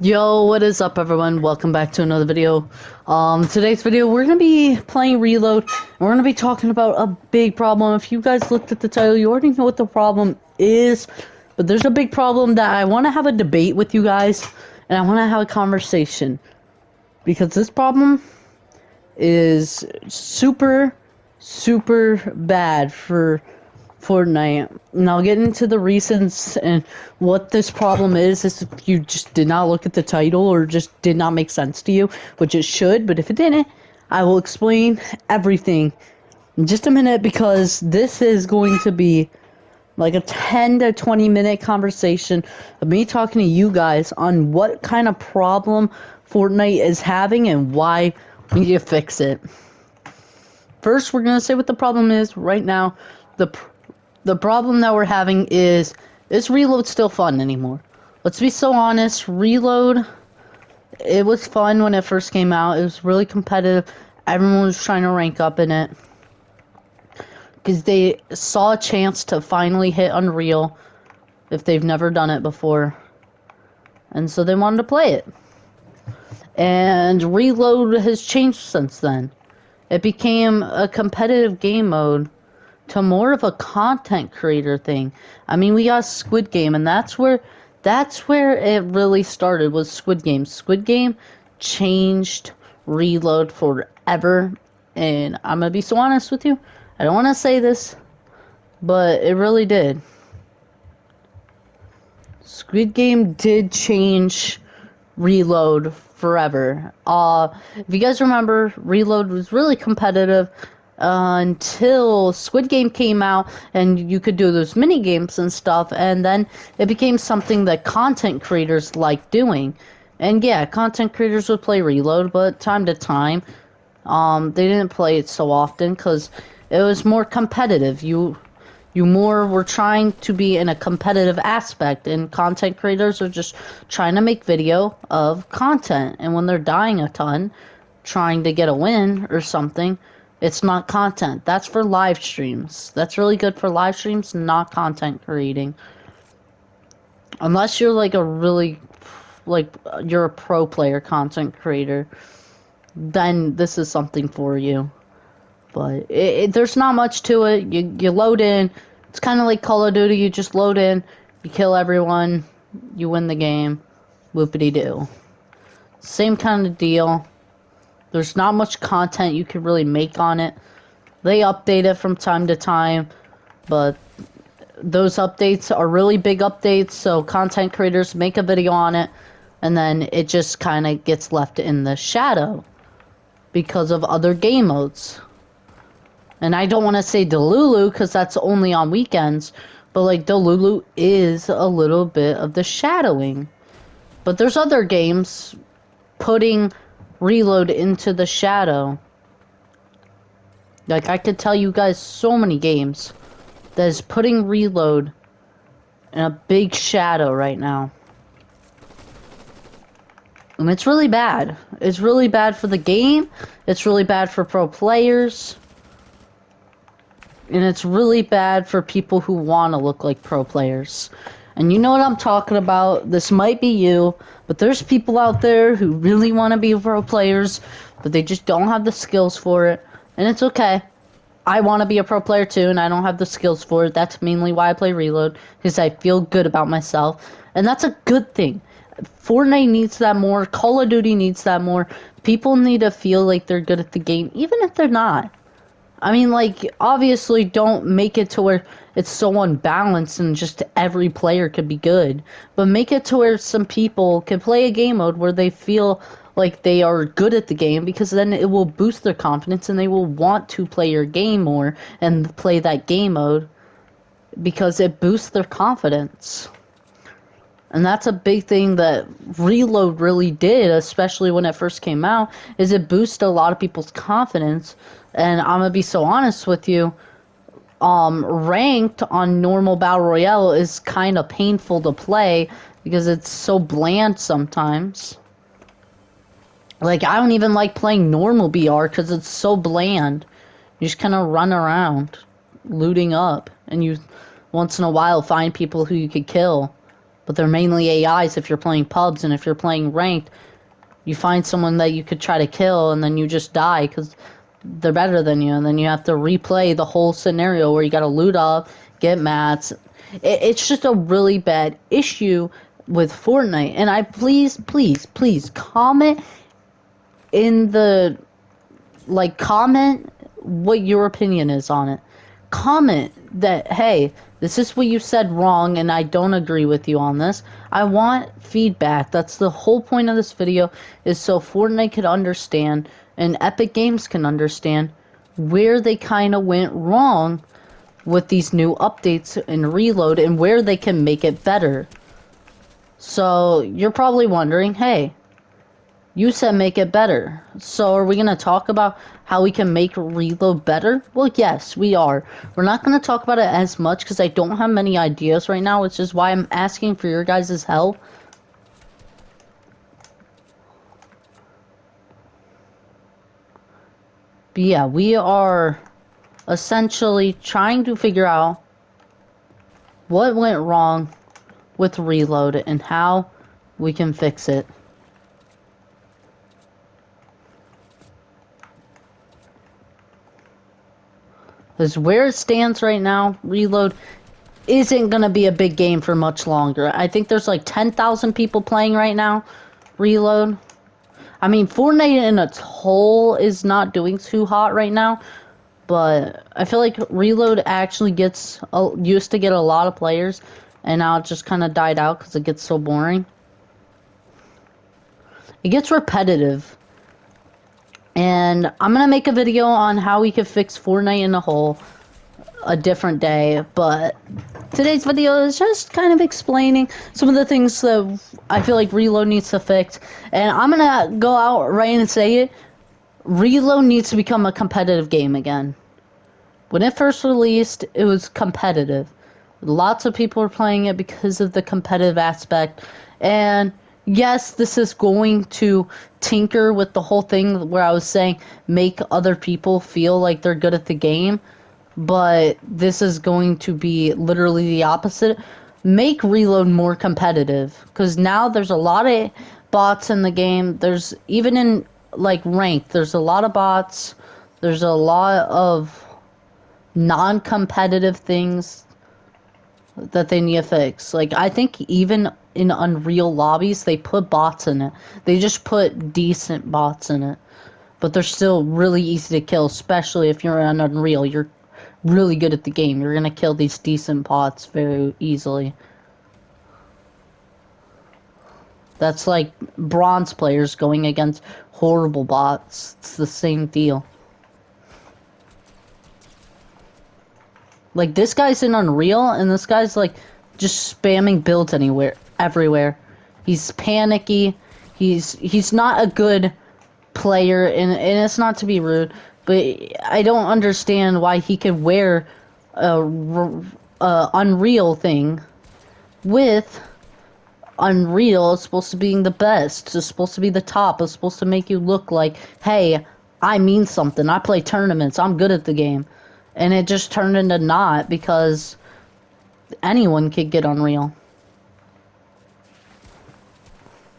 Yo, what is up everyone? Welcome back to another video. Today's video we're gonna be playing Reload and we're gonna be talking about a big problem. If you guys looked at the title, you already know what the problem is. But there's a big problem that I wanna have a debate with you guys and I wanna have a conversation. Because this problem is super bad for Fortnite. And I'll get into the reasons and what this problem is if you just did not look at the title or just did not make sense to you, which it should, but if it didn't, I will explain everything in just a minute because this is going to be like a 10 to 20 minute conversation of me talking to you guys on what kind of problem Fortnite is having and why we need to fix it. First, we're going to say what the problem is right now. The problem that we're having is Reload still fun anymore? Let's be so honest, Reload, it was fun when it first came out. It was really competitive. Everyone was trying to rank up in it. Because they saw a chance to finally hit Unreal if they've never done it before. And so they wanted to play it. And Reload has changed since then. It became a competitive game mode to more of a content creator thing. I mean, we got Squid Game, and that's where it really started, was Squid Game. Squid Game changed Reload forever, and I'm gonna be so honest with you. I don't want to say this, but it really did. Squid Game did change Reload forever. If you guys remember, Reload was really competitive until Squid Game came out and you could do those mini games and stuff, and then it became something that content creators liked doing. And yeah, content creators would play Reload, but time to time, they didn't play it so often because it was more competitive. You more were trying to be in a competitive aspect, and content creators are just trying to make video of content, and when they're dying a ton trying to get a win or something, it's not content. That's for live streams. That's really good for live streams, not content creating. Unless you're like you're a pro player content creator, then this is something for you. But there's not much to it. You load in. It's kind of like Call of Duty. You just load in, you kill everyone, you win the game. Whoopity-doo. Same kind of deal. There's not much content you can really make on it. They update it from time to time, but those updates are really big updates, so content creators make a video on it, and then it just kind of gets left in the shadow because of other game modes. And I don't want to say Delulu because that's only on weekends, but like Delulu is a little bit of the shadowing. But there's other games putting Reload into the shadow. Like, I could tell you guys so many games that is putting Reload in a big shadow right now. And it's really bad. It's really bad for the game. It's really bad for pro players. And it's really bad for people who want to look like pro players. And you know what I'm talking about. This might be you, but there's people out there who really want to be pro players, but they just don't have the skills for it. And it's okay. I want to be a pro player too, and I don't have the skills for it. That's mainly why I play Reload, because I feel good about myself. And that's a good thing. Fortnite needs that more. Call of Duty needs that more. People need to feel like they're good at the game, even if they're not. I mean, like, obviously don't make it to where it's so unbalanced and just every player could be good. But make it to where some people can play a game mode where they feel like they are good at the game, because then it will boost their confidence and they will want to play your game more and play that game mode because it boosts their confidence. And that's a big thing that Reload really did, especially when it first came out, is it boosted a lot of people's confidence. And I'm gonna be so honest with you, ranked on normal Battle Royale is kind of painful to play because it's so bland sometimes. Like, I don't even like playing normal BR because it's so bland. You just kind of run around, looting up, and you once in a while find people who you could kill. but they're mainly AIs if you're playing pubs, and if you're playing ranked, you find someone that you could try to kill, and then you just die because they're better than you, and then you have to replay the whole scenario where you gotta loot up, get mats. It's just a really bad issue with Fortnite, and I please comment in the comment what your opinion is on it. Comment that, hey, this is what you said wrong and I don't agree with you on this. I want feedback. That's the whole point of this video, is so Fortnite can understand and Epic Games can understand where they kind of went wrong with these new updates and reload and where they can make it better. So you're probably wondering, hey, you said make it better. So are we going to talk about how we can make reload better? Well, yes, we are. We're not going to talk about it as much because I don't have many ideas right now, which is why I'm asking for your guys' help. But yeah, we are essentially trying to figure out what went wrong with reload and how we can fix it. Because where it stands right now, reload isn't going to be a big game for much longer. I think there's like 10,000 people playing right now, reload. I mean, Fortnite in its whole is not doing too hot right now, but I feel like reload actually used to get a lot of players, and now it just kind of died out because it gets so boring. It gets repetitive. And I'm going to make a video on how we could fix Fortnite in a whole a different day, but today's video is just kind of explaining some of the things that I feel like Reload needs to fix. And I'm going to go out right and say it. Reload needs to become a competitive game again. When it first released, it was competitive. Lots of people were playing it because of the competitive aspect. And yes, this is going to tinker with the whole thing where I was saying make other people feel like they're good at the game. But this is going to be literally the opposite. Make Reload more competitive. Because now there's a lot of bots in the game. There's, even in, like, ranked, there's a lot of bots. There's a lot of non-competitive things that they need to fix. Like, I think even in Unreal lobbies, they put bots in it. They just put decent bots in it. But they're still really easy to kill, especially if you're on Unreal. You're really good at the game. You're gonna kill these decent bots very easily. That's like bronze players going against horrible bots. It's the same deal. Like, this guy's in Unreal, and this guy's like just spamming builds everywhere. He's panicky. He's not a good player, and it's not to be rude, but I don't understand why he could wear a Unreal thing with Unreal. It's supposed to be the best. It's supposed to be the top. It's supposed to make you look like, hey, I mean something. I play tournaments. I'm good at the game. And it just turned into not, because anyone could get Unreal.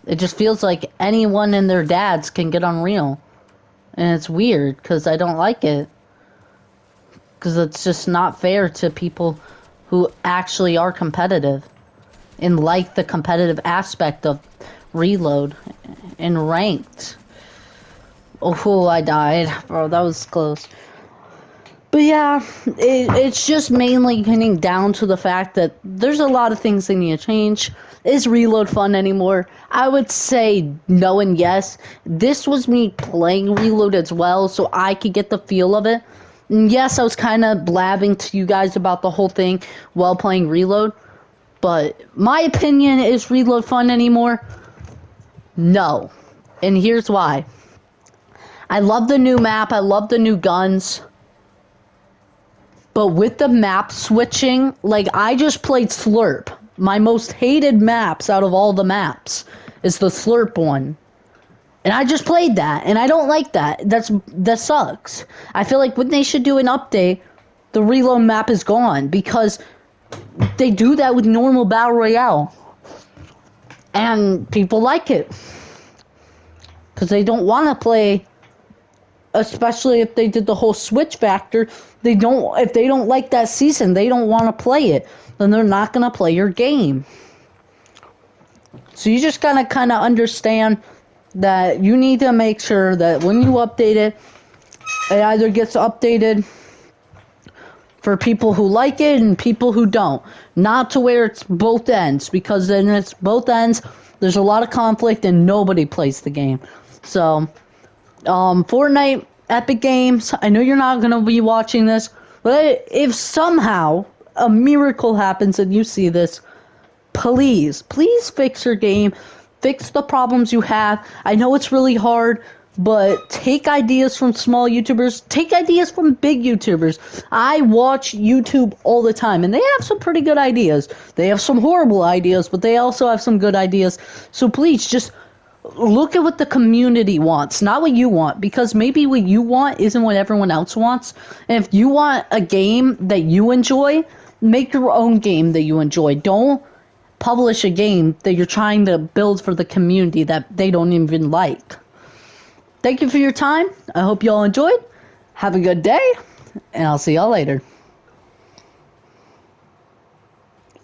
It just feels like anyone and their dads can get Unreal. And it's weird, because I don't like it. Because it's just not fair to people who actually are competitive. And like the competitive aspect of Reload and ranked. Oh, I died. Bro, that was close. But yeah, it's just mainly getting down to the fact that there's a lot of things they need to change. Is Reload fun anymore? I would say no and yes. This was me playing Reload as well, so I could get the feel of it. And yes, I was kind of blabbing to you guys about the whole thing while playing Reload. But my opinion, is Reload fun anymore? No. And here's why. I love the new map. I love the new guns. But with the map switching, like, I just played Slurp. My most hated maps out of all the maps is the Slurp one. And I just played that, and I don't like that. That sucks. I feel like when they should do an update, the Reload map is gone, because they do that with normal Battle Royale. And people like it because they don't want to play, especially if they did the whole switch factor. If they don't like that season, they don't want to play it. Then they're not going to play your game. So you just gotta kind of understand that you need to make sure that when you update it, it either gets updated for people who like it and people who don't. Not to where it's both ends, because then it's both ends. There's a lot of conflict and nobody plays the game. So, Fortnite, Epic Games, I know you're not gonna be watching this, but if somehow a miracle happens and you see this, please fix your game. Fix the problems you have. I know it's really hard, but take ideas from small YouTubers. Take ideas from big YouTubers. I watch YouTube all the time, and they have some pretty good ideas. They have some horrible ideas, but they also have some good ideas. So please, just look at what the community wants, not what you want, because maybe what you want isn't what everyone else wants. And if you want a game that you enjoy, make your own game that you enjoy. Don't publish a game that you're trying to build for the community that they don't even like. Thank you for your time. I hope you all enjoyed. Have a good day, and I'll see y'all later.